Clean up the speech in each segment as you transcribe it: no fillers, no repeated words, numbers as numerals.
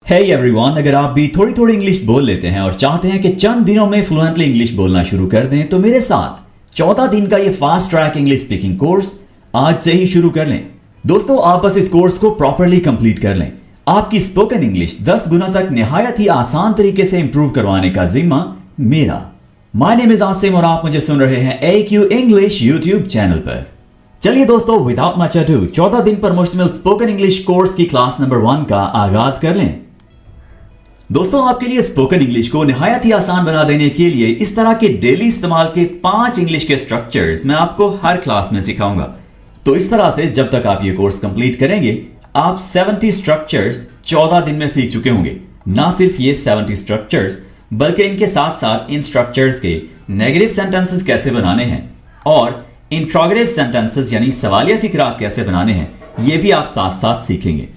Hey everyone, अगर आप भी थोड़ी थोड़ी इंग्लिश बोल लेते हैं और चाहते हैं कि चंद दिनों में फ्लुएंटली इंग्लिश बोलना शुरू कर दें तो मेरे साथ 14 दिन का ये fast track English speaking course आज से ही शुरू कर लें। दोस्तों, आप बस इस कोर्स को प्रॉपरली कंप्लीट कर लें। आपकी स्पोकन इंग्लिश 10 गुना तक निहायत ही आसान तरीके से इंप्रूव करवाने का जिम्मा मेरा। माय नेम इज आसिम और आप मुझे सुन रहे हैं AQ इंग्लिश यूट्यूब चैनल पर। चलिए दोस्तों, विदाउट मच अडू 14 दिन पर मुश्तमिल स्पोकन इंग्लिश कोर्स की क्लास नंबर 1 का आगाज कर लें। दोस्तों, आपके लिए स्पोकन इंग्लिश को निहायत ही आसान बना देने के लिए इस तरह के डेली इस्तेमाल के 5 इंग्लिश के स्ट्रक्चर्स मैं आपको हर क्लास में सिखाऊंगा। तो इस तरह से जब तक आप ये कोर्स कंप्लीट करेंगे आप 70 स्ट्रक्चर्स 14 दिन में सीख चुके होंगे। ना सिर्फ ये 70 स्ट्रक्चर्स बल्कि इनके साथ साथ इन स्ट्रक्चर्स के नेगेटिव सेंटेंसेस कैसे बनाने हैं और इंट्रोगेटिव सेंटेंसेस यानी सवालिया फिक्रात कैसे बनाने हैं, ये भी आप साथ साथ सीखेंगे।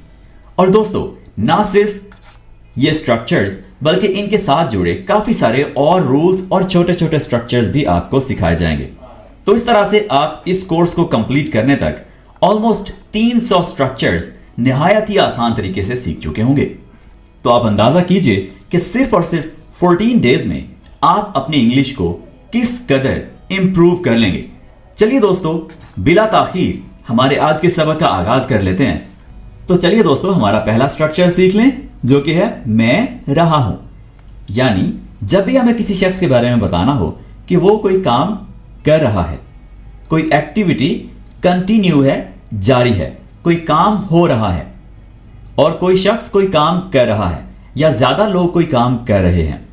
और दोस्तों, ना सिर्फ ये स्ट्रक्चर्स बल्कि इनके साथ जुड़े काफी सारे और रूल्स और छोटे छोटे स्ट्रक्चर्स भी आपको सिखाए जाएंगे। तो इस तरह से आप इस कोर्स को कंप्लीट करने तक ऑलमोस्ट 300 स्ट्रक्चर्स निहायत ही आसान तरीके से सीख चुके होंगे। तो आप अंदाजा कीजिए कि सिर्फ और सिर्फ 14 डेज में आप अपनी इंग्लिश को किस कदर इंप्रूव कर लेंगे। चलिए दोस्तों, बिला ताखीर हमारे आज के सबक का आगाज कर लेते हैं। तो चलिए दोस्तों, हमारा पहला स्ट्रक्चर सीख लें, जो कि है मैं रहा हूं। यानी जब भी हमें किसी शख्स के बारे में बताना हो कि वो कोई काम कर रहा है, कोई एक्टिविटी कंटिन्यू है, जारी है, कोई काम हो रहा है और कोई शख्स कोई काम कर रहा है या ज्यादा लोग कोई काम कर रहे हैं,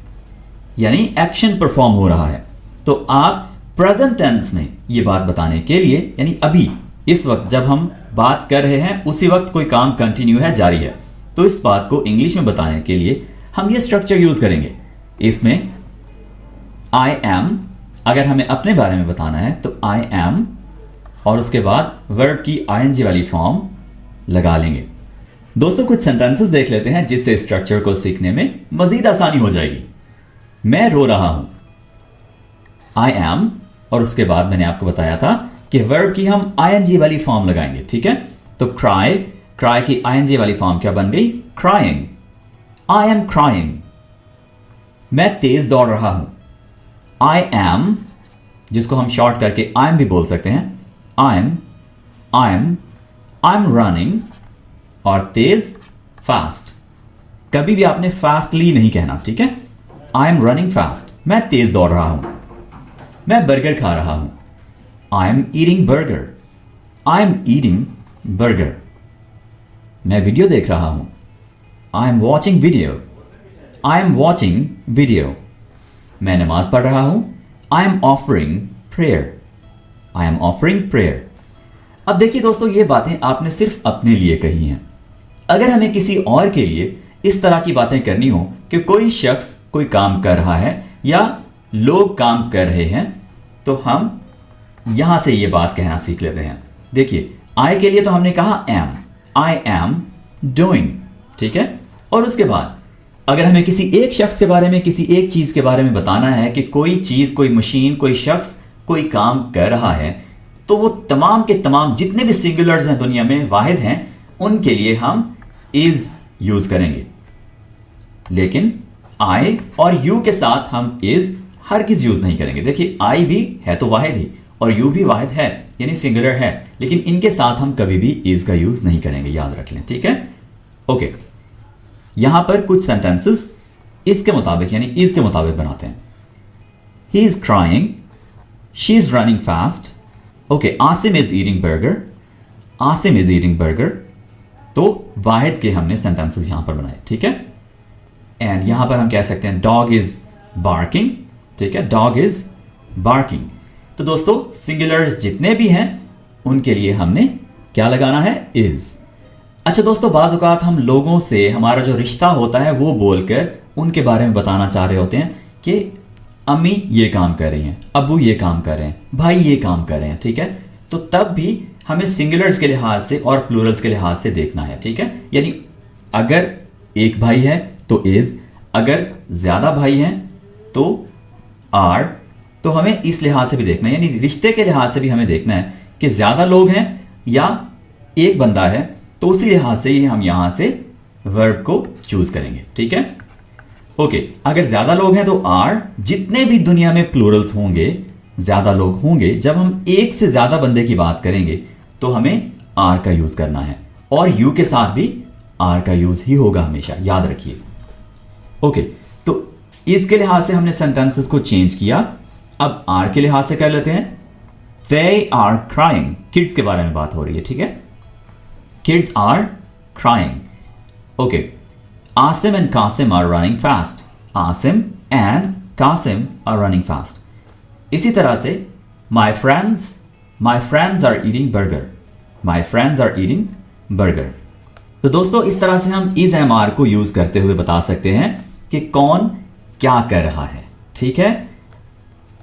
यानी एक्शन परफॉर्म हो रहा है, तो आप प्रेजेंट टेंस में ये बात बताने के लिए, यानी अभी इस वक्त जब हम बात कर रहे हैं उसी वक्त कोई काम कंटिन्यू है, जारी है, तो इस बात को इंग्लिश में बताने के लिए हम ये स्ट्रक्चर यूज करेंगे। इसमें आई एम, अगर हमें अपने बारे में बताना है तो आई एम और उसके बाद वर्ब की ING वाली फॉर्म लगा लेंगे। दोस्तों, कुछ सेंटेंसेस देख लेते हैं जिससे स्ट्रक्चर को सीखने में मजीद आसानी हो जाएगी। मैं रो रहा हूं, आई एम, और उसके बाद मैंने आपको बताया था कि वर्ब की हम ING वाली फॉर्म लगाएंगे। ठीक है, तो क्राई, क्राई की ING वाली फॉर्म क्या बन गई? क्राइंग। I am crying. मैं तेज दौड़ रहा हूं, आई एम, जिसको हम शॉर्ट करके आई एम भी बोल सकते हैं, आई एम रनिंग, और तेज फास्ट। कभी भी आपने फास्टली नहीं कहना, ठीक है? आई एम रनिंग फास्ट, मैं तेज दौड़ रहा हूं। मैं बर्गर खा रहा हूं, I am eating burger, I am eating burger. मैं वीडियो देख रहा हूं, I am watching video, I am watching video. मैं नमाज पढ़ रहा हूं, I am offering prayer, I am offering prayer. अब देखिए दोस्तों, ये बातें आपने सिर्फ अपने लिए कही हैं। अगर हमें किसी और के लिए इस तरह की बातें करनी हो कि कोई शख्स कोई काम कर रहा है या लोग काम कर रहे हैं, तो हम यहां से ये बात कहना सीख लेते हैं। देखिए, आई के लिए तो हमने कहा एम, आई एम डूइंग, ठीक है? और उसके बाद अगर हमें किसी एक शख्स के बारे में, किसी एक चीज के बारे में बताना है कि कोई चीज, कोई मशीन, कोई शख्स कोई काम कर रहा है, तो वो तमाम के तमाम जितने भी सिंगुलर्स हैं दुनिया में, वाहिद हैं, उनके लिए हम इज यूज करेंगे। लेकिन आई और यू के साथ हम इज हरगिज यूज नहीं करेंगे। देखिए, आई भी है तो वाहिद ही और यू भी वाहिद है, यानी सिंगुलर है, लेकिन इनके साथ हम कभी भी इज का यूज नहीं करेंगे, याद रख लें। ठीक है, ओके। यहां पर कुछ सेंटेंसेस इसके मुताबिक यानी इज के मुताबिक बनाते हैं। He is crying, she is running fast. Okay, Asim is eating burger, Asim is eating burger. तो वाहिद के हमने सेंटेंसेस यहां पर बनाए, ठीक है? एंड यहां पर हम कह सकते हैं डॉग इज बार्किंग, ठीक है? Dog is barking. तो दोस्तों, सिंगुलर्स जितने भी हैं उनके लिए हमने क्या लगाना है? इज। अच्छा दोस्तों, बाज़ औक़ात हम लोगों से हमारा जो रिश्ता होता है वो बोलकर उनके बारे में बताना चाह रहे होते हैं कि अम्मी ये काम कर रही हैं, अब्बू ये काम कर रहे हैं, भाई ये काम कर रहे हैं, ठीक है? तो तब भी हमें सिंगुलर्स के लिहाज से और प्लूरल्स के लिहाज से देखना है, ठीक है? यानी अगर एक भाई है तो इज, अगर ज्यादा भाई हैं तो आर। तो हमें इस लिहाज से भी देखना है, यानी रिश्ते के लिहाज से भी हमें देखना है कि ज्यादा लोग हैं या एक बंदा है, तो उसी लिहाज से ही हम यहां से वर्ब को चूज करेंगे, ठीक है। ओके, अगर ज्यादा लोग हैं तो आर, जितने भी दुनिया में प्लूरल्स होंगे, ज्यादा लोग होंगे, जब हम एक से ज्यादा बंदे की बात करेंगे तो हमें आर का यूज करना है, और यू के साथ भी आर का यूज ही होगा हमेशा, याद रखिए। ओके, तो इसके लिहाज से हमने सेंटेंसेस को चेंज किया। अब आर के लिहाज से कर लेते हैं। They are crying, किड्स के बारे में बात हो रही है, ठीक है। Kids are crying. Okay, Asim and Kasim are running fast. Asim and Kasim are running fast. इसी तरह से my friends are eating burger. My friends are eating burger. तो दोस्तों, इस तरह से हम is am are को यूज करते हुए बता सकते हैं कि कौन क्या कर रहा है, ठीक है।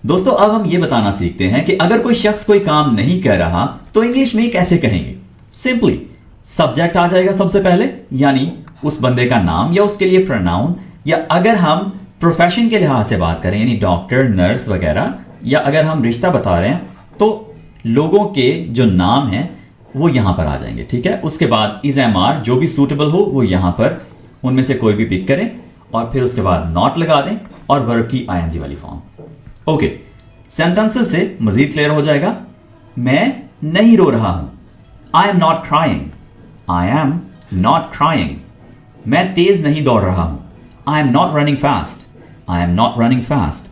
दोस्तों, अब हम यह बताना सीखते हैं कि अगर कोई शख्स कोई काम नहीं कर रहा तो इंग्लिश में कैसे कहेंगे। सिंपली सब्जेक्ट आ जाएगा सबसे पहले, यानी उस बंदे का नाम या उसके लिए प्रोनाउन, या अगर हम प्रोफेशन के लिहाज से बात करें यानी डॉक्टर, नर्स वगैरह, या अगर हम रिश्ता बता रहे हैं तो लोगों के जो नाम हैं वो यहां पर आ जाएंगे, ठीक है। उसके बाद इज एम आर जो भी सूटेबल हो वो यहां पर उनमें से कोई भी पिक करें, और फिर उसके बाद नॉट लगा दें और वर्ब की आईएनजी वाली फॉर्म। ओके, सेंटेंसेस से मजीद क्लियर हो जाएगा। मैं नहीं रो रहा हूं, I am not crying. I am not crying. मैं तेज नहीं दौड़ रहा हूं, I am not running fast. I am not running fast.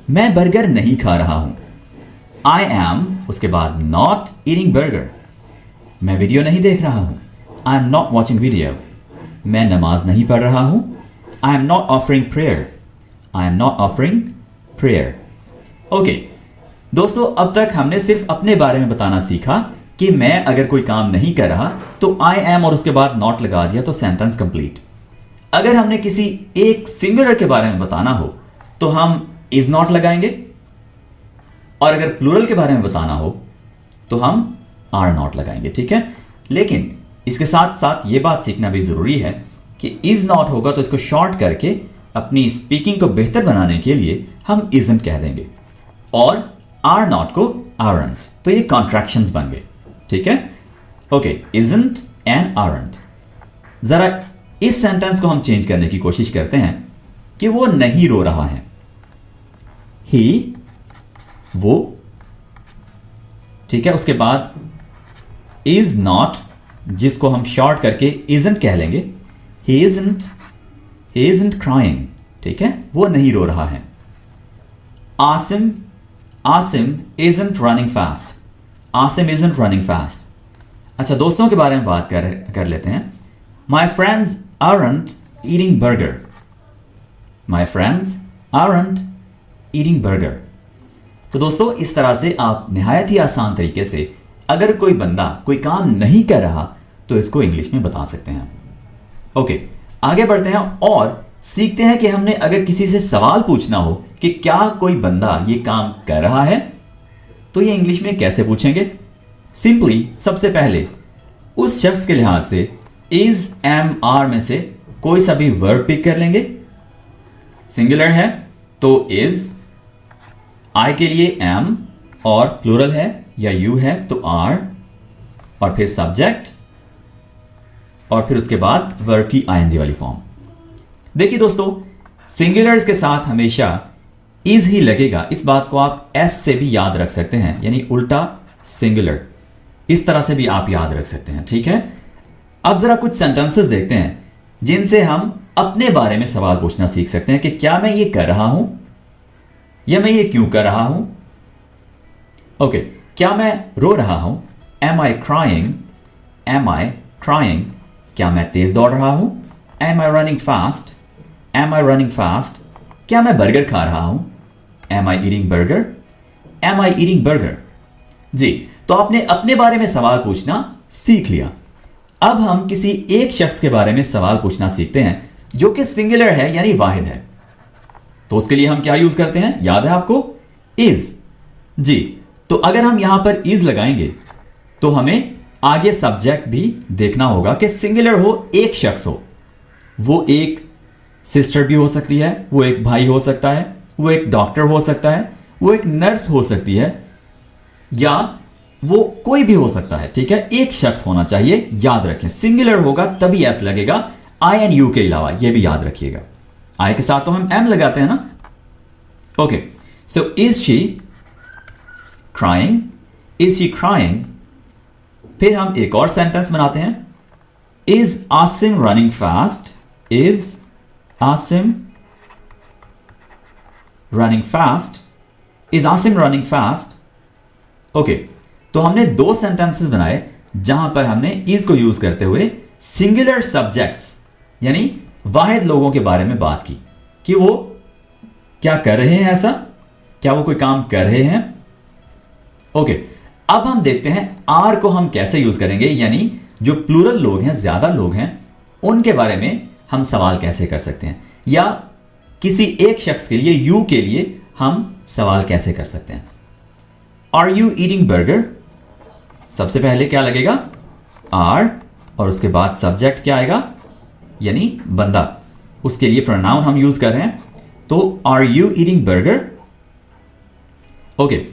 मैं बर्गर नहीं खा रहा हूं, आई एम, उसके बाद नॉट ईटिंग बर्गर। मैं वीडियो नहीं देख रहा हूं, I am not watching video. मैं नमाज नहीं पढ़ रहा हूं, I am not offering prayer. I am not offering prayer. Okay दोस्तों, अब तक हमने सिर्फ अपने बारे में बताना सीखा कि मैं अगर कोई काम नहीं कर रहा तो आई एम और उसके बाद नॉट लगा दिया तो सेंटेंस कंप्लीट। अगर हमने किसी एक सिंगुलर के बारे में बताना हो तो हम इज नॉट लगाएंगे, और अगर प्लूरल के बारे में बताना हो तो हम आर नॉट लगाएंगे, ठीक है। लेकिन इसके साथ साथ यह बात सीखना भी जरूरी है कि इज नॉट होगा तो इसको शॉर्ट करके अपनी स्पीकिंग को बेहतर बनाने के लिए हम इजंट कह देंगे, और आर नॉट को आरंट, तो ये कॉन्ट्रैक्शंस बन गए, ठीक है। Okay, isn't and aren't. जरा इस सेंटेंस को हम चेंज करने की कोशिश करते हैं कि वो नहीं रो रहा है। ही, वो, ठीक है। उसके बाद इज नॉट, जिसको हम शॉर्ट करके इजंट कह लेंगे। ही इजंट क्राइंग, ठीक है, वो नहीं रो रहा है। Asim isn't running fast. Asim isn't running fast. अच्छा, दोस्तों के बारे में बात कर लेते हैं। My friends aren't eating burger. My friends aren't eating burger. तो दोस्तों, इस तरह से आप निहायत ही आसान तरीके से अगर कोई बंदा कोई काम नहीं कर रहा तो इसको इंग्लिश में बता सकते हैं। ओके, आगे बढ़ते हैं और सीखते हैं कि हमने अगर किसी से सवाल पूछना हो कि क्या कोई बंदा ये काम कर रहा है तो ये इंग्लिश में कैसे पूछेंगे। सिंपली सबसे पहले उस शख्स के लिहाज से इज एम आर में से कोई सा भी वर्ब पिक कर लेंगे। सिंगुलर है तो इज, आई के लिए एम, और प्लूरल है या यू है तो आर, और फिर सब्जेक्ट, और फिर उसके बाद वर्ब की आईएनजी वाली फॉर्म। देखिए दोस्तों, सिंगुलर्स के साथ हमेशा इज ही लगेगा। इस बात को आप एस से भी याद रख सकते हैं, यानी उल्टा सिंगुलर, इस तरह से भी आप याद रख सकते हैं, ठीक है। अब जरा कुछ सेंटेंसेस देखते हैं जिनसे हम अपने बारे में सवाल पूछना सीख सकते हैं कि क्या मैं ये कर रहा हूं या मैं ये क्यों कर रहा हूं। ओके, क्या मैं रो रहा हूं, एम आई क्राइंग। एम आई क्राइंग। क्या मैं तेज दौड़ रहा हूं, एम आई रनिंग फास्ट। एम आई रनिंग फास्ट। क्या मैं बर्गर खा रहा हूं, एम आई ईटिंग बर्गर। एम आई ईटिंग बर्गर। जी, तो आपने अपने बारे में सवाल पूछना सीख लिया। अब हम किसी एक शख्स के बारे में सवाल पूछना सीखते हैं जो कि सिंगुलर है यानी वाहिद है। तो उसके लिए हम क्या यूज करते हैं, याद है आपको, इज। जी, तो अगर हम यहां पर इज लगाएंगे तो हमें आगे सब्जेक्ट भी देखना होगा कि सिंगुलर हो, एक शख्स हो। वो एक सिस्टर भी हो सकती है, वो एक भाई हो सकता है, वो एक डॉक्टर हो सकता है, वो एक नर्स हो सकती है, या वो कोई भी हो सकता है, ठीक है। एक शख्स होना चाहिए, याद रखें। सिंगुलर होगा तभी एस लगेगा, आई एंड यू के अलावा, यह भी याद रखिएगा। आई के साथ तो हम एम लगाते हैं ना। Okay, so is she crying, is she crying. फिर हम एक और सेंटेंस बनाते हैं, is Asim running fast, is Asim running fast, is Asim running fast. Okay, तो हमने दो सेंटेंसेस बनाए जहां पर हमने इज को यूज करते हुए सिंगुलर सब्जेक्ट्स यानी वाहिद लोगों के बारे में बात की कि वो क्या कर रहे हैं, ऐसा क्या वो कोई काम कर रहे हैं। ओके, अब हम देखते हैं आर को हम कैसे यूज करेंगे, यानी जो प्लूरल लोग हैं, ज्यादा लोग हैं, उनके बारे में हम सवाल कैसे कर सकते हैं, या किसी एक शख्स के लिए, यू के लिए हम सवाल कैसे कर सकते हैं। आर यू ईटिंग बर्गर, सबसे पहले क्या लगेगा, आर, और उसके बाद सब्जेक्ट क्या आएगा, यानी बंदा, उसके लिए प्रोनाउन हम यूज कर रहे हैं, तो are you eating burger. Okay,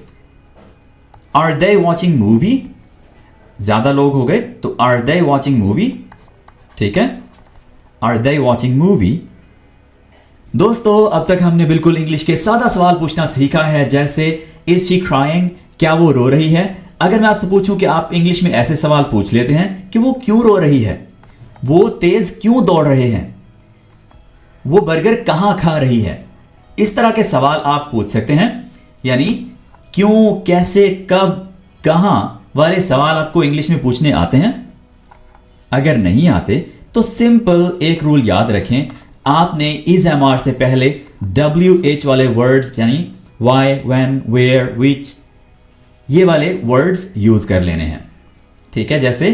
are they watching movie, ज्यादा लोग हो गए तो आर दे वॉचिंग मूवी, ठीक है, आर दे वॉचिंग मूवी। दोस्तों, अब तक हमने बिल्कुल इंग्लिश के सादा सवाल पूछना सीखा है, जैसे इज शी क्राइंग, क्या वो रो रही है। अगर मैं आपसे पूछूं कि आप इंग्लिश में ऐसे सवाल पूछ लेते हैं कि वो क्यों रो रही है, वो तेज क्यों दौड़ रहे हैं, वो बर्गर कहां खा रही है, इस तरह के सवाल आप पूछ सकते हैं। यानी क्यों, कैसे, कब, कहां वाले सवाल आपको इंग्लिश में पूछने आते हैं। अगर नहीं आते तो सिंपल एक रूल याद रखें, आपने इज एम आर से पहले WH वाले वर्ड्स यानी वाई, व्हेन, वेयर, विच, ये वाले वर्ड्स यूज कर लेने हैं, ठीक है। जैसे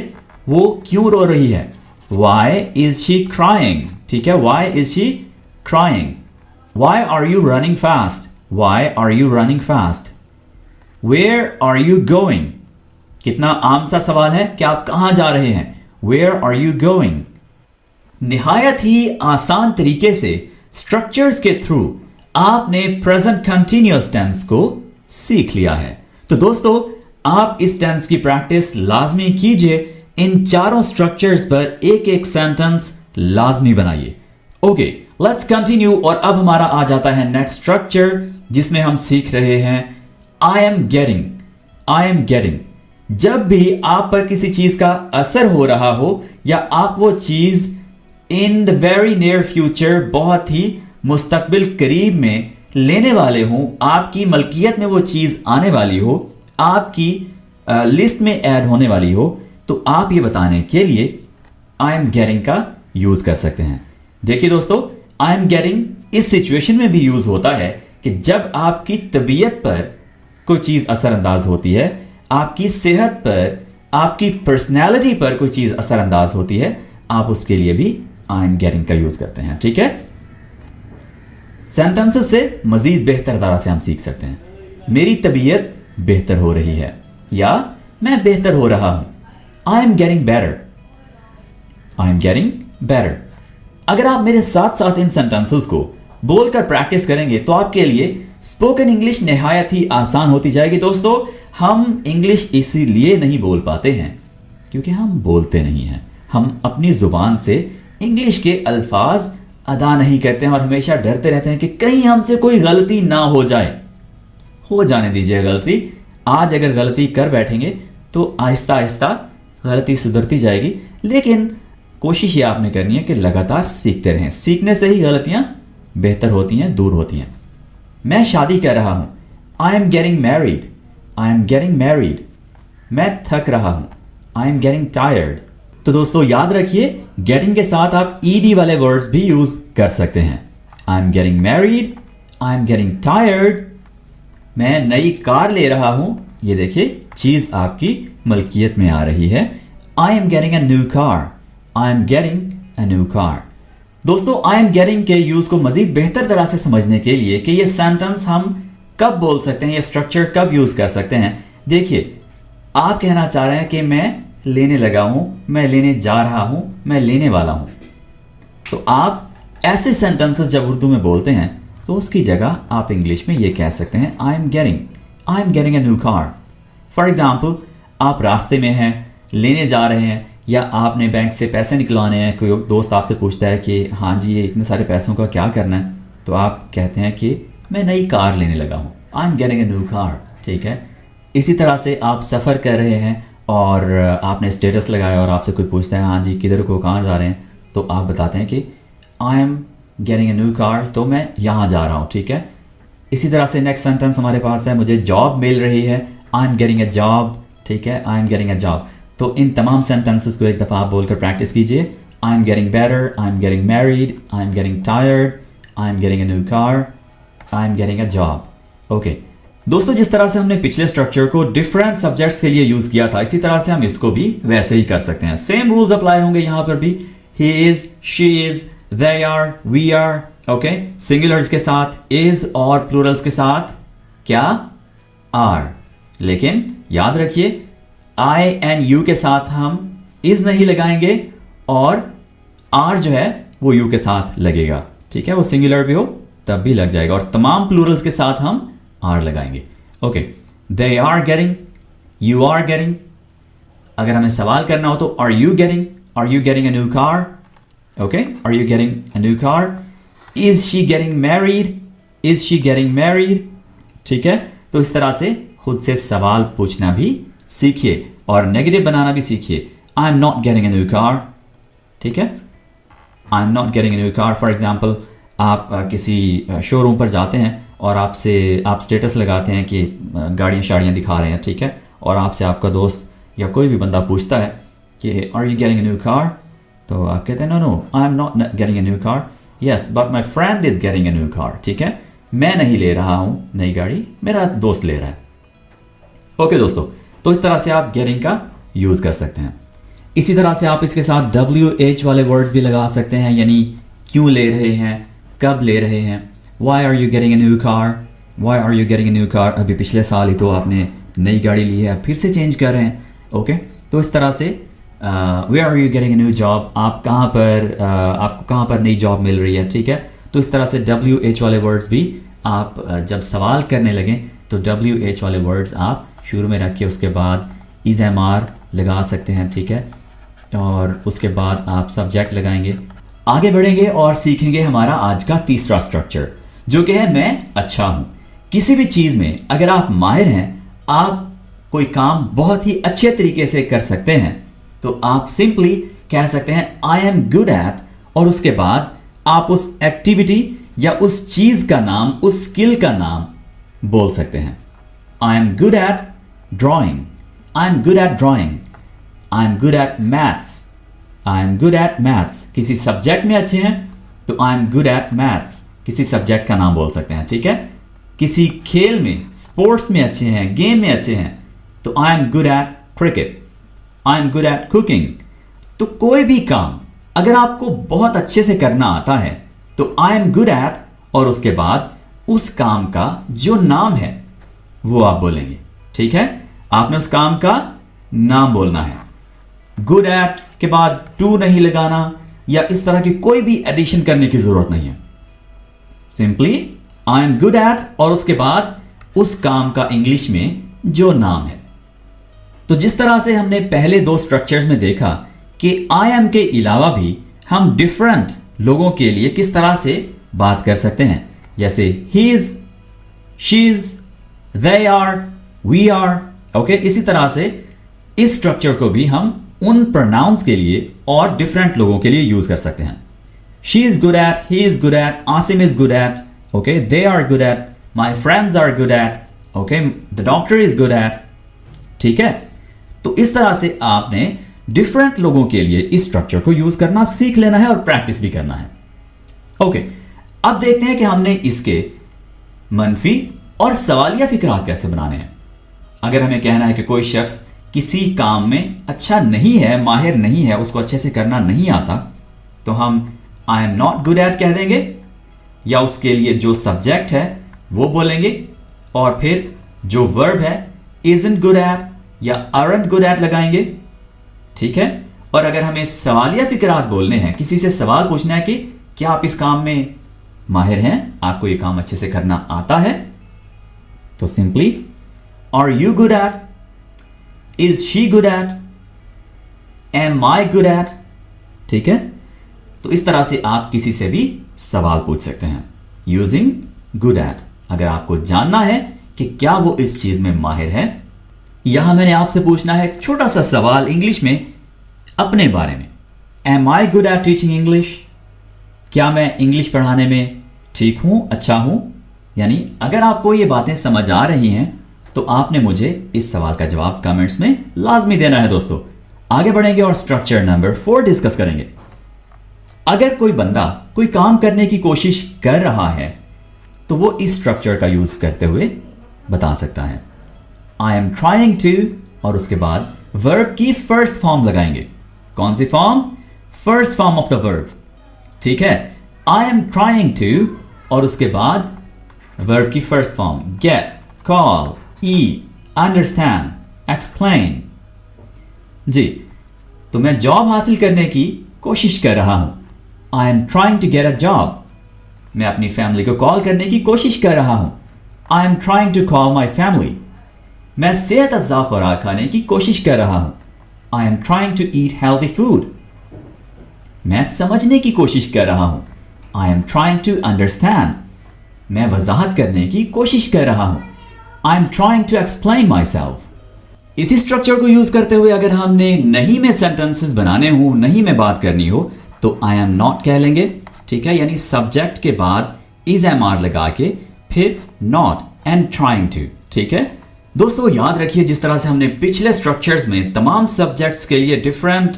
वो क्यों रो रही है, वाई इज शी क्राइंग, ठीक है, why is she crying. Why are you running fast, why are you running fast. Where are you going, कितना आम सा सवाल है कि आप कहां जा रहे हैं, वेयर आर यू गोइंग। निहायत ही आसान तरीके से स्ट्रक्चर्स के थ्रू आपने प्रेजेंट कंटिन्यूअस टेंस को सीख लिया है। तो दोस्तों, आप इस टेंस की प्रैक्टिस लाजमी कीजिए, इन चारों स्ट्रक्चर्स पर एक एक सेंटेंस लाजमी बनाइए। Okay, let's continue. और अब हमारा आ जाता है नेक्स्ट स्ट्रक्चर, जिसमें हम सीख रहे हैं I am getting. I am getting, जब भी आप पर किसी चीज का असर हो रहा हो, या आप वो चीज in the very near future, बहुत ही मुस्तकबिल करीब में लेने वाले हो, आपकी मलकियत में वो चीज आने वाली हो, आपकी लिस्ट में ऐड होने वाली हो, तो आप ये बताने के लिए आई एम गेटिंग का यूज कर सकते हैं। देखिए दोस्तों, आई एम गेटिंग इस सिचुएशन में भी यूज होता है कि जब आपकी तबीयत पर कोई चीज असरअंदाज होती है, आपकी सेहत पर, आपकी पर्सनैलिटी पर कोई चीज असरअंदाज होती है, आप उसके लिए भी आई एम गेटिंग का यूज करते हैं, ठीक है। सेंटेंसेस से मजीद बेहतर तरह से हम सीख सकते हैं, मेरी तबीयत बेहतर हो रही है, या मैं बेहतर हो रहा हूं, I am getting better, I am getting better. अगर आप मेरे साथ साथ इन सेंटेंसेस को बोलकर प्रैक्टिस करेंगे तो आपके लिए स्पोकन इंग्लिश निहायत ही आसान होती जाएगी। दोस्तों, हम इंग्लिश इसीलिए नहीं बोल पाते हैं क्योंकि हम बोलते नहीं हैं, हम अपनी जुबान से इंग्लिश के अल्फाज अदा नहीं करते हैं और हमेशा डरते रहते हैं कि कहीं हमसे कोई गलती ना हो जाए। हो जाने दीजिए गलती, आज अगर गलती कर बैठेंगे तो आहिस्ता आहिस्ता गलती सुधरती जाएगी, लेकिन कोशिश ये आपने करनी है कि लगातार सीखते रहें। सीखने से ही गलतियां बेहतर होती हैं, दूर होती हैं। मैं शादी कर रहा हूं, I am getting married, I am getting married. मैं थक रहा हूं, आई एम गेटिंग टायर्ड। तो दोस्तों याद रखिए, गेटिंग के साथ आप ईडी वाले वर्ड्स भी यूज कर सकते हैं। I am getting married, I am getting tired. मैं नई कार ले रहा हूं, ये देखिए चीज आपकी मलकियत में आ रही है। I am getting a new car, I am getting a new car. दोस्तों, आई एम गेटिंग के यूज को मजीद बेहतर तरह से समझने के लिए कि ये सेंटेंस हम कब बोल सकते हैं, ये स्ट्रक्चर कब यूज कर सकते हैं, देखिए आप कहना चाह रहे हैं कि मैं लेने लगा हूं, मैं लेने जा रहा हूं, मैं लेने वाला हूं। तो आप ऐसे सेंटेंसेस जब उर्दू में बोलते हैं तो उसकी जगह आप इंग्लिश में ये कह सकते हैं I am getting a new car. For example, आप रास्ते में हैं, लेने जा रहे हैं, या आपने बैंक से पैसे निकलवाने हैं, कोई दोस्त आपसे पूछता है कि हाँ जी ये इतने सारे पैसों का क्या करना है, तो आप कहते हैं कि मैं नई कार लेने लगा हूँ, I am getting a new car. ठीक है, इसी तरह से आप सफ़र कर रहे हैं और आपने स्टेटस लगाया और आपसे कोई पूछता है हाँ जी किधर को, कहाँ जा रहे हैं, तो आप बताते हैं कि I am getting a new car, तो मैं यहाँ जा रहा हूँ। ठीक है, इसी तरह से नेक्स्ट सेंटेंस हमारे पास है, मुझे जॉब मिल रही है, I am getting a job. ठीक है, I am getting a job. तो इन तमाम सेंटेंसेस को एक दफ़ा आप बोलकर प्रैक्टिस कीजिए। I am getting better, I am getting married, I am getting tired, I am getting a new car, I am getting a job. Okay दोस्तों, जिस तरह से हमने पिछले स्ट्रक्चर को डिफरेंट सब्जेक्ट्स के लिए यूज किया था, इसी तरह से हम इसको भी वैसे ही कर सकते हैं। सेम रूल्स अप्लाई होंगे यहां पर भी। He is, she is, they are, we are. Okay, singulars के साथ इज और प्लूरल्स के साथ क्या, आर। लेकिन याद रखिए आई एंड यू के साथ हम इज नहीं लगाएंगे और आर जो है वो यू के साथ लगेगा। ठीक है, वो सिंगुलर भी हो तब भी लग जाएगा, और तमाम प्लूरल्स के साथ हम आर लगाएंगे। Okay, they are getting, you are getting. अगर हमें सवाल करना हो तो are you getting a new car. Okay, are you getting a new car. Is she getting married, is she getting married. ठीक है, तो इस तरह से खुद से सवाल पूछना भी सीखिए और नेगेटिव बनाना भी सीखिए। आई am not getting a new car. ठीक है, I am not getting a new car. For example, आप किसी शोरूम पर जाते हैं और आप स्टेटस लगाते हैं कि गाड़ियाँ शाड़ियाँ दिखा रहे हैं। ठीक है, और आपसे आपका दोस्त या कोई भी बंदा पूछता है कि are you getting a new car, तो आप कहते हैं no I am not getting a new car, yes but my friend is getting a new car. ठीक है, मैं नहीं ले रहा हूँ नई गाड़ी, मेरा दोस्त ले रहा है। ओके दोस्तों, तो इस तरह से आप गेटिंग का यूज कर सकते हैं। इसी तरह से आप इसके साथ WH वाले वर्ड्स भी लगा सकते हैं, यानी क्यों ले रहे हैं, कब ले रहे हैं। Why are you getting a new car? Why are you getting a new car? अभी पिछले साल ही तो आपने नई गाड़ी ली है, फिर से चेंज कर रहे हैं। ओके, तो इस तरह से Where are you getting a new job? आप कहाँ पर आपको कहाँ पर नई जॉब मिल रही है। ठीक है, तो इस तरह से WH वाले वर्ड्स भी आप जब सवाल करने लगें तो WH वाले वर्ड्स आप शुरू में रख के उसके बाद इज एम आर लगा सकते हैं। ठीक है, और उसके बाद आप सब्जेक्ट लगाएंगे। आगे बढ़ेंगे और सीखेंगे हमारा आज का तीसरा स्ट्रक्चर, जो कि है मैं अच्छा हूं। किसी भी चीज में अगर आप माहिर हैं, आप कोई काम बहुत ही अच्छे तरीके से कर सकते हैं, तो आप सिंपली कह सकते हैं आई एम गुड एट, और उसके बाद आप उस एक्टिविटी या उस चीज का नाम, उस स्किल का नाम बोल सकते हैं। I am good at drawing, I am good at drawing, I am good at maths, I am good at maths. किसी सब्जेक्ट में अच्छे हैं तो I am good at maths, किसी सब्जेक्ट का नाम बोल सकते हैं। ठीक है, किसी खेल में, स्पोर्ट्स में अच्छे हैं, गेम में अच्छे हैं, तो I am good at cricket, I am good at cooking. तो कोई भी काम अगर आपको बहुत अच्छे से करना आता है तो आई एम गुड एट, और उसके बाद उस काम का जो नाम है वो आप बोलेंगे। ठीक है, आपने उस काम का नाम बोलना है। गुड एट के बाद टू नहीं लगाना या इस तरह की कोई भी एडिशन करने की जरूरत नहीं है। Simply I am good at और उसके बाद उस काम का इंग्लिश में जो नाम है। तो जिस तरह से हमने पहले दो स्ट्रक्चर्स में देखा कि आई एम के अलावा भी हम डिफरेंट लोगों के लिए किस तरह से बात कर सकते हैं, जैसे he is, she is, they are, we are. Okay, इसी तरह से इस स्ट्रक्चर को भी हम उन प्रोनाउंस के लिए और डिफरेंट लोगों के लिए यूज कर सकते हैं। She is good at, he is good at, Asim is good at, okay, they are good at, my friends are good at, okay, the doctor is good at. ठीक है, तो इस तरह से आपने डिफरेंट लोगों के लिए इस स्ट्रक्चर को यूज करना सीख लेना है और प्रैक्टिस भी करना है। ओके, अब देखते हैं कि हमने इसके मनफी और सवालिया फिक्रात कैसे बनाने हैं। अगर हमें कहना है कि कोई शख्स किसी काम में अच्छा नहीं है, माहिर नहीं है, उसको अच्छे से करना नहीं आता, तो हम आई एम नॉट गुड एट कह देंगे, या उसके लिए जो सब्जेक्ट है वो बोलेंगे, और फिर जो वर्ब है इजंट गुड एट या आरंट गुड एट लगाएंगे। ठीक है, और अगर हमें सवालिया फिक्रात बोलने हैं, किसी से सवाल पूछना है कि क्या आप इस काम में माहिर हैं, आपको ये काम अच्छे से करना आता है, तो simply are you good at, is she good at, am I good at, ठीक है। तो इस तरह से आप किसी से भी सवाल पूछ सकते हैं यूजिंग गुड एट, अगर आपको जानना है कि क्या वो इस चीज में माहिर है। यहां मैंने आपसे पूछना है एक छोटा सा सवाल इंग्लिश में अपने बारे में। Am I good at teaching English? क्या मैं इंग्लिश पढ़ाने में ठीक हूं, अच्छा हूं? यानी अगर आपको ये बातें समझ आ रही हैं तो आपने मुझे इस सवाल का जवाब कमेंट्स में लाजमी देना है। दोस्तों आगे बढ़ेंगे और स्ट्रक्चर नंबर 4 डिस्कस करेंगे। अगर कोई बंदा कोई काम करने की कोशिश कर रहा है तो वो इस स्ट्रक्चर का यूज करते हुए बता सकता है। आई एम ट्राइंग टू और उसके बाद वर्ब की फर्स्ट फॉर्म लगाएंगे। कौन सी form? First form of the verb, ठीक है। आई एम ट्राइंग टू और उसके बाद वर्ब की फर्स्ट फॉर्म गेट, कॉल, ईट, अंडरस्टैंड, एक्सप्लेन। जी, तो मैं जॉब हासिल करने की कोशिश कर रहा हूं। I am trying to get a job. मैं अपनी फैमिली को कॉल करने की कोशिश कर रहा हूं। I am trying to call my family. मैं सेहत अफजा खुराक खाने की कोशिश कर रहा हूं। I am trying to eat healthy food. मैं समझने की कोशिश कर रहा हूं। I am trying to understand. मैं वजाहत करने की कोशिश कर रहा हूं। I am trying to explain myself. इसी स्ट्रक्चर को यूज करते हुए अगर हमने नहीं में सेंटेंसेस बनाने हो, नहीं में बात करनी हो, तो आई एम नॉट कह लेंगे, ठीक है। यानी सब्जेक्ट के बाद इज एम आर लगा के फिर नॉट एंड ट्राइंग टू, ठीक है। दोस्तों याद रखिए जिस तरह से हमने पिछले स्ट्रक्चर्स में तमाम सब्जेक्ट्स के लिए डिफरेंट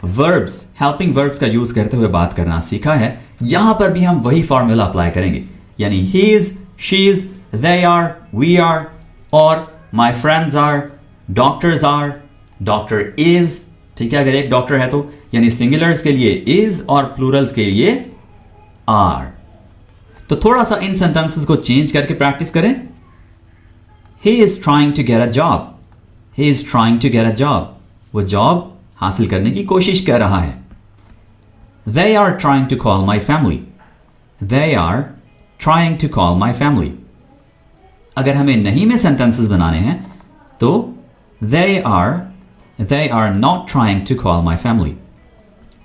वर्ब्स, हेल्पिंग वर्ब्स का यूज करते हुए बात करना सीखा है, यहां पर भी हम वही फॉर्मूला अप्लाई करेंगे। यानी he is, she is, they are, we are, और my friends are, doctors are, doctor is, ठीक है। अगर एक डॉक्टर है तो यानी सिंगुलर्स के लिए इज और प्लूरल्स के लिए आर। तो थोड़ा सा इन सेंटेंसेस को चेंज करके प्रैक्टिस करें। He is trying to get a job. He is trying to get a job. वो जॉब हासिल करने की कोशिश कर रहा है। They are trying to call my family. They are trying to call my family. अगर हमें नहीं में सेंटेंसेस बनाने हैं तो they are not trying to call my family.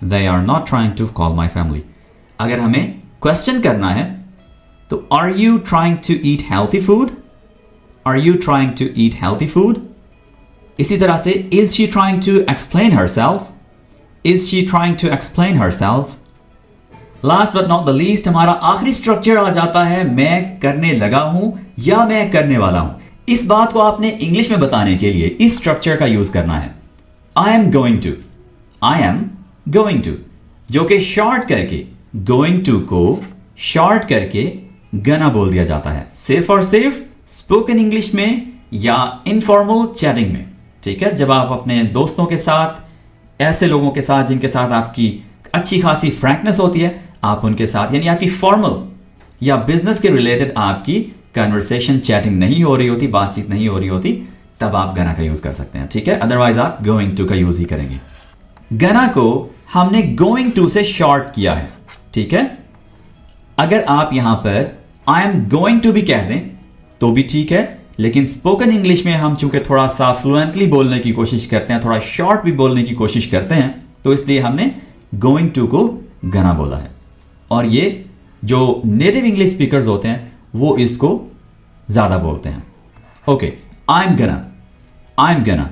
They are not trying to call my family. अगर हमें question करना है तो are you trying to eat healthy food? Are you trying to eat healthy food? इसी तरह से is she trying to explain herself? Is she trying to explain herself? Last but not the least हमारा आखिरी structure आ जाता है मैं करने लगा हूं या मैं करने वाला हूं। इस बात को आपने इंग्लिश में बताने के लिए इस स्ट्रक्चर का यूज करना है। I am going to, I am going to, जो कि शॉर्ट करके going to को शॉर्ट करके गना बोल दिया जाता है, सिर्फ और सिर्फ स्पोकन इंग्लिश में या इनफॉर्मल चैटिंग में, ठीक है। जब आप अपने दोस्तों के साथ, ऐसे लोगों के साथ जिनके साथ आपकी अच्छी खासी फ्रैंकनेस होती है, आप उनके साथ यानी आपकी फॉर्मल या बिजनेस के रिलेटेड आपकी कन्वर्सेशन, चैटिंग नहीं हो रही होती, बातचीत नहीं हो रही होती, तब आप गना का यूज कर सकते हैं, ठीक है। अदरवाइज आप गोइंग टू का यूज ही करेंगे। गना को हमने गोइंग टू से शॉर्ट किया है, ठीक है। अगर आप यहां पर आई एम गोइंग टू भी कह दें तो भी ठीक है, लेकिन स्पोकन इंग्लिश में हम चूंकि थोड़ा सा फ्लुएंटली बोलने की कोशिश करते हैं, थोड़ा शॉर्ट भी बोलने की कोशिश करते हैं, तो इसलिए हमने गोइंग टू को गना बोला है। और ये जो नेटिव इंग्लिश स्पीकर्स होते हैं वो इसको ज्यादा बोलते हैं। ओके, आई एम गना, आई एम गना,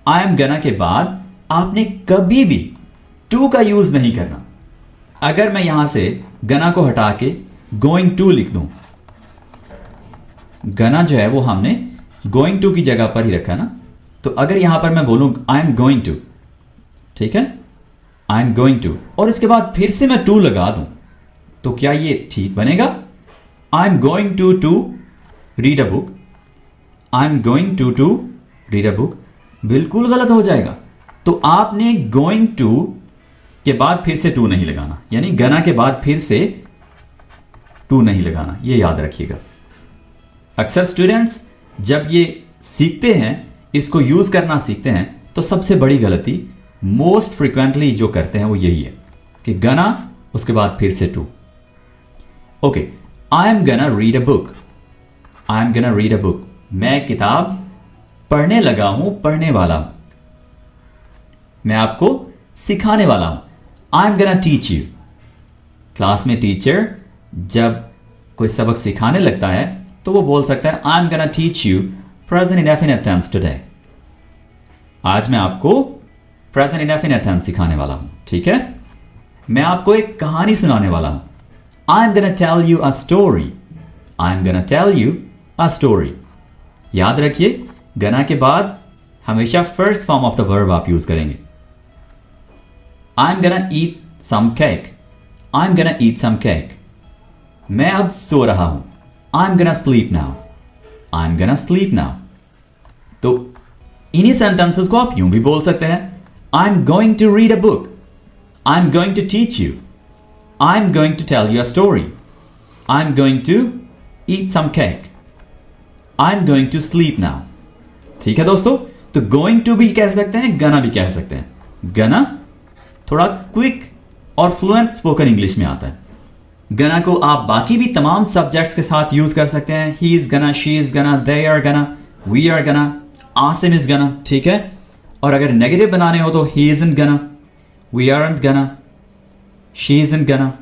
आई एम गना के बाद आपने कभी भी टू का यूज नहीं करना। अगर मैं यहां से गना को हटा के गोइंग टू लिख दूं, गना जो है वो हमने गोइंग टू की जगह पर ही रखा ना, तो अगर यहां पर मैं बोलूं आई एम गोइंग टू, ठीक है, आई एम गोइंग टू, और इसके बाद फिर से मैं टू लगा दूं, तो क्या ये ठीक बनेगा? I am going to read a book, I am going to read a book, बिल्कुल गलत हो जाएगा। तो आपने गोइंग टू के बाद फिर से टू नहीं लगाना, यानी गना के बाद फिर से टू नहीं लगाना, ये याद रखिएगा। अक्सर स्टूडेंट्स जब ये सीखते हैं, इसको यूज करना सीखते हैं, तो सबसे बड़ी गलती मोस्ट फ्रीक्वेंटली जो करते हैं वो यही है कि गना उसके बाद फिर से to. Okay, I am gonna read a book, I am gonna read a book, मैं किताब पढ़ने लगा हूं, पढ़ने वाला हूं। मैं आपको सिखाने वाला हूं। I am gonna teach you. Class में टीचर जब कोई सबक सिखाने लगता है तो वो बोल सकता है I am gonna teach you present indefinite tense today. आज मैं आपको प्रेजेंट इंडेफिनिट टेंस सिखाने वाला हूं, ठीक है। मैं आपको एक कहानी सुनाने वाला हूं। I am gonna tell you a story. I am gonna tell you a story. याद रखिए, गना के बाद हमेशा first form of the verb आप यूज करेंगे। I am gonna eat some cake. I am gonna eat some cake. मैं अब सो रहा हूं। I am gonna sleep now. I am gonna sleep now. तो इन्हीं सेंटेंसेस को आप यूं भी बोल सकते हैं। I am going to read a book. I am going to teach you. I am going to tell you a story. I am going to eat some cake. I am going to sleep now. ठीक है दोस्तों, तो going to भी कह सकते हैं, गना भी कह सकते हैं। गना थोड़ा क्विक और फ्लुएंट स्पोकन इंग्लिश में आता है। गना को आप बाकी भी तमाम सब्जेक्ट्स के साथ यूज कर सकते हैं। He is gonna, she is gonna, they are gonna, we are gonna, Asim is गना, ठीक है। और अगर नेगेटिव बनाने हो तो ही इजंट गना, वी आरंट गना, शी इजंट गना,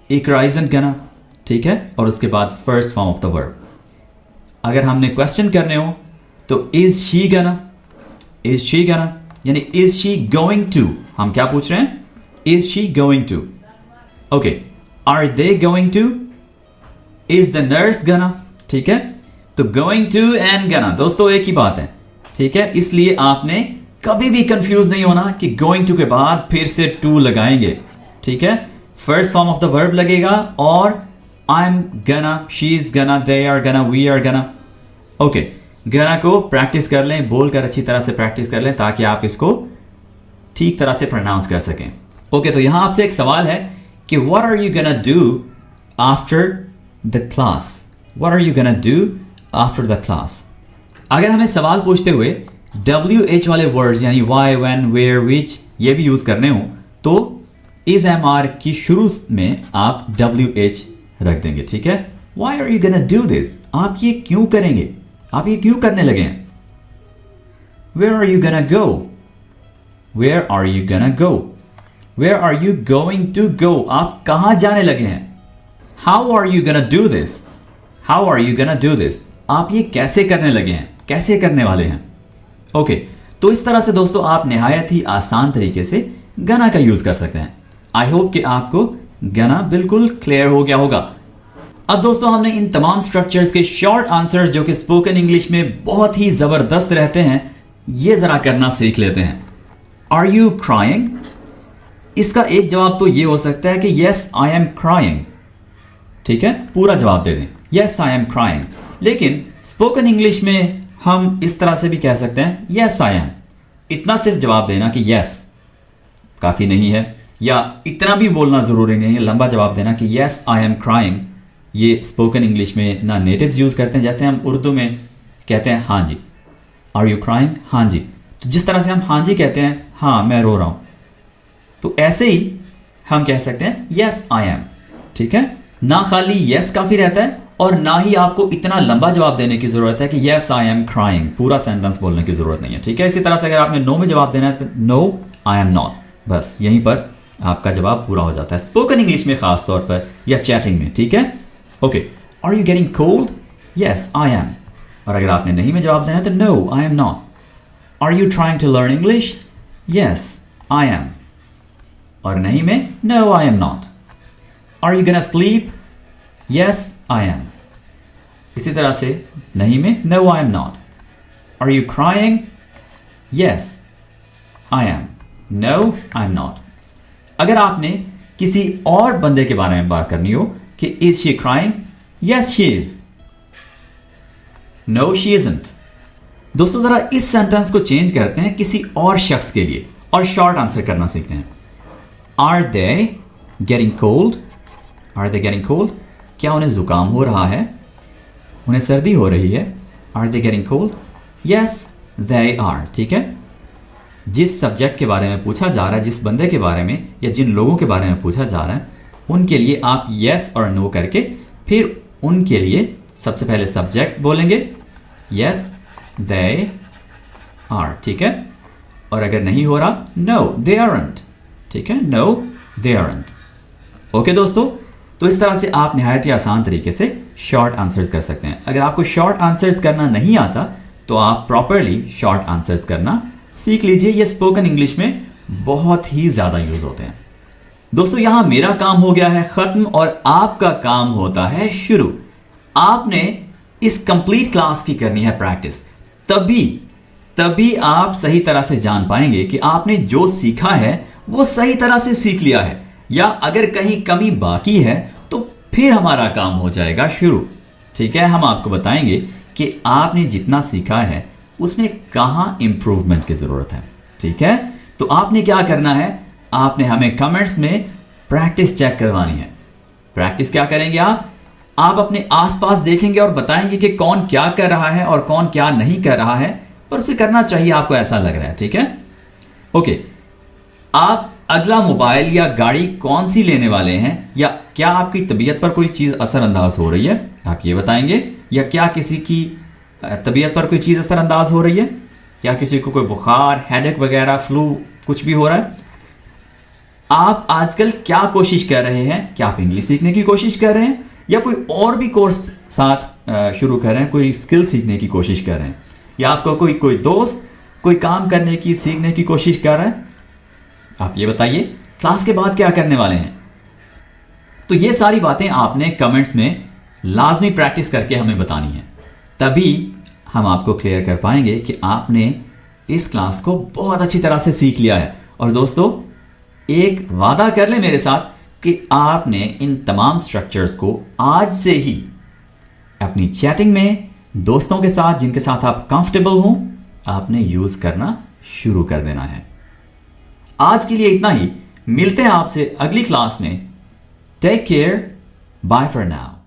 इकरा इजंट गना, ठीक है। और उसके बाद first form of the verb. अगर हमने क्वेश्चन करने हो तो इज शी गना, इज शी गना, यानी इज शी गोइंग टू। हम क्या पूछ रहे हैं? Is she going to. Okay, are they going to? Is the nurse gonna, ठीक है। तो गोइंग टू एंड गना दोस्तों एक ही बात है, ठीक है। इसलिए आपने कभी भी कंफ्यूज नहीं होना कि गोइंग टू के बाद फिर से टू लगाएंगे, ठीक है। First form of the verb लगेगा और I am gonna, she is gonna, they are gonna, we are gonna. Okay, gonna को प्रैक्टिस कर लें, बोलकर अच्छी तरह से प्रैक्टिस कर लें ताकि आप इसको ठीक तरह से प्रोनाउंस कर सकें। ओके, तो यहां आपसे एक सवाल है कि what are you gonna do after the class? What are you gonna do after the class? अगर हमें सवाल पूछते हुए WH वाले वर्ड्स यानी why, when, where, which ये भी यूज करने हो तो is, am, are की शुरू में आप WH रख देंगे, ठीक है। Why are you gonna do this? आप ये क्यों करेंगे? आप ये क्यों करने लगे हैं? Where are you gonna go? Where are you gonna go? Where are you going to go? आप कहां जाने लगे हैं? How are you gonna do this? How are you gonna do this? आप ये कैसे करने लगे हैं? कैसे करने वाले हैं? ओके, तो इस तरह से दोस्तों आप निहायत ही आसान तरीके से गना का यूज कर सकते हैं। आई होप कि आपको गना बिल्कुल क्लियर हो गया होगा। अब दोस्तों हमने इन तमाम स्ट्रक्चर्स के शॉर्ट आंसर्स जो कि स्पोकन इंग्लिश में बहुत ही जबरदस्त रहते हैं, ये जरा करना सीख लेते हैं। Are you crying? इसका एक जवाब तो ये हो सकता है कि यस आई एम क्राइंग, ठीक है, पूरा जवाब दे दें यस आई एम क्राइंग। लेकिन स्पोकन इंग्लिश में हम इस तरह से भी कह सकते हैं यस आई एम। इतना सिर्फ जवाब देना कि यस काफी नहीं है, या इतना भी बोलना जरूरी नहीं है, लंबा जवाब देना कि यस आई एम क्राइंग। ये स्पोकन इंग्लिश में ना नेटिव्स यूज करते हैं, जैसे हम उर्दू में कहते हैं हाँ जी, आर यू क्राइंग, हाँ जी। तो जिस तरह से हम हाँ जी कहते हैं, हाँ मैं रो रहा हूं, तो ऐसे ही हम कह सकते हैं यस आई एम, ठीक है। ना खाली यस काफी रहता है और ना ही आपको इतना लंबा जवाब देने की जरूरत है कि यस आई एम क्राइंग, पूरा सेंटेंस बोलने की जरूरत नहीं है, ठीक है। इसी तरह से अगर आपने नो में जवाब देना है तो नो आई एम नॉट, बस यहीं पर आपका जवाब पूरा हो जाता है स्पोकन इंग्लिश में, खास तौर पर, या चैटिंग में, ठीक है। Okay, are you getting cold? Yes I am. और अगर आपने नहीं में जवाब देना है तो no I am not. Are you trying to learn English? Yes I am. और नहीं में no I am not. Are you gonna sleep? Yes I am. इसी तरह से नहीं में no I am not. Are you crying? Yes I am. No I am not. अगर आपने किसी और बंदे के बारे में बात करनी हो कि is she crying? Yes she is. No she isn't. दोस्तों जरा इस सेंटेंस को चेंज करते हैं किसी और शख्स के लिए और शॉर्ट आंसर करना सीखते हैं। Are they getting cold? Are they getting cold? क्या उन्हें जुकाम हो रहा है? उन्हें सर्दी हो रही है? Are they getting cold? Yes they are, ठीक है। जिस सब्जेक्ट के बारे में पूछा जा रहा है, जिस बंदे के बारे में या जिन लोगों के बारे में पूछा जा रहा है, उनके लिए आप यस और नो करके फिर उनके लिए सबसे पहले सब्जेक्ट बोलेंगे यस दे आर, ठीक है। और अगर नहीं हो रहा, नो दे आरंट। ठीक है, नो दे आरंट। ओके दोस्तों, तो इस तरह से आप निहायत ही आसान तरीके से शॉर्ट आंसर्स कर सकते हैं। अगर आपको शॉर्ट आंसर्स करना नहीं आता तो आप प्रॉपरली शॉर्ट आंसर्स करना सीख लीजिए। ये स्पोकन इंग्लिश में बहुत ही ज्यादा यूज होते हैं। दोस्तों, यहां मेरा काम हो गया है खत्म और आपका काम होता है शुरू। आपने इस कंप्लीट क्लास की करनी है प्रैक्टिस, तभी आप सही तरह से जान पाएंगे कि आपने जो सीखा है वो सही तरह से सीख लिया है, या अगर कहीं कमी बाकी है तो फिर हमारा काम हो जाएगा शुरू। ठीक है, हम आपको बताएंगे कि आपने जितना सीखा है उसमें कहां इंप्रूवमेंट की जरूरत है। ठीक है, तो आपने क्या करना है, आपने हमें कमेंट्स में प्रैक्टिस चेक करवानी है। प्रैक्टिस क्या करेंगे आप अपने आसपास देखेंगे और बताएंगे कि कौन क्या कर रहा है और कौन क्या नहीं कर रहा है, पर उसे करना चाहिए आपको ऐसा लग रहा है। ठीक है, ओके। आप अगला मोबाइल या गाड़ी कौन सी लेने वाले हैं, या क्या आपकी तबीयत पर कोई चीज असरअंदाज हो रही है, आप ये बताएंगे। या क्या किसी की तबीयत पर कोई चीज असरअंदाज हो रही है, क्या किसी को कोई बुखार, हेडेक वगैरह, फ्लू कुछ भी हो रहा है। आप आजकल क्या कोशिश कर रहे हैं, क्या आप इंग्लिश सीखने की कोशिश कर रहे हैं, या कोई और भी कोर्स साथ शुरू कर रहे हैं, कोई स्किल सीखने की कोशिश कर रहे हैं, या आपको कोई दोस्त कोई काम करने की, सीखने की कोशिश कर रहा है। आप ये बताइए क्लास के बाद क्या करने वाले हैं। तो ये सारी बातें आपने कमेंट्स में लाजमी प्रैक्टिस करके हमें बतानी है, तभी हम आपको क्लियर कर पाएंगे कि आपने इस क्लास को बहुत अच्छी तरह से सीख लिया है। और दोस्तों, एक वादा कर ले मेरे साथ कि आपने इन तमाम स्ट्रक्चर्स को आज से ही अपनी चैटिंग में दोस्तों के साथ, जिनके साथ आप कंफर्टेबल हो, आपने यूज करना शुरू कर देना है। आज के लिए इतना ही, मिलते हैं आपसे अगली क्लास में। Take care, bye for now.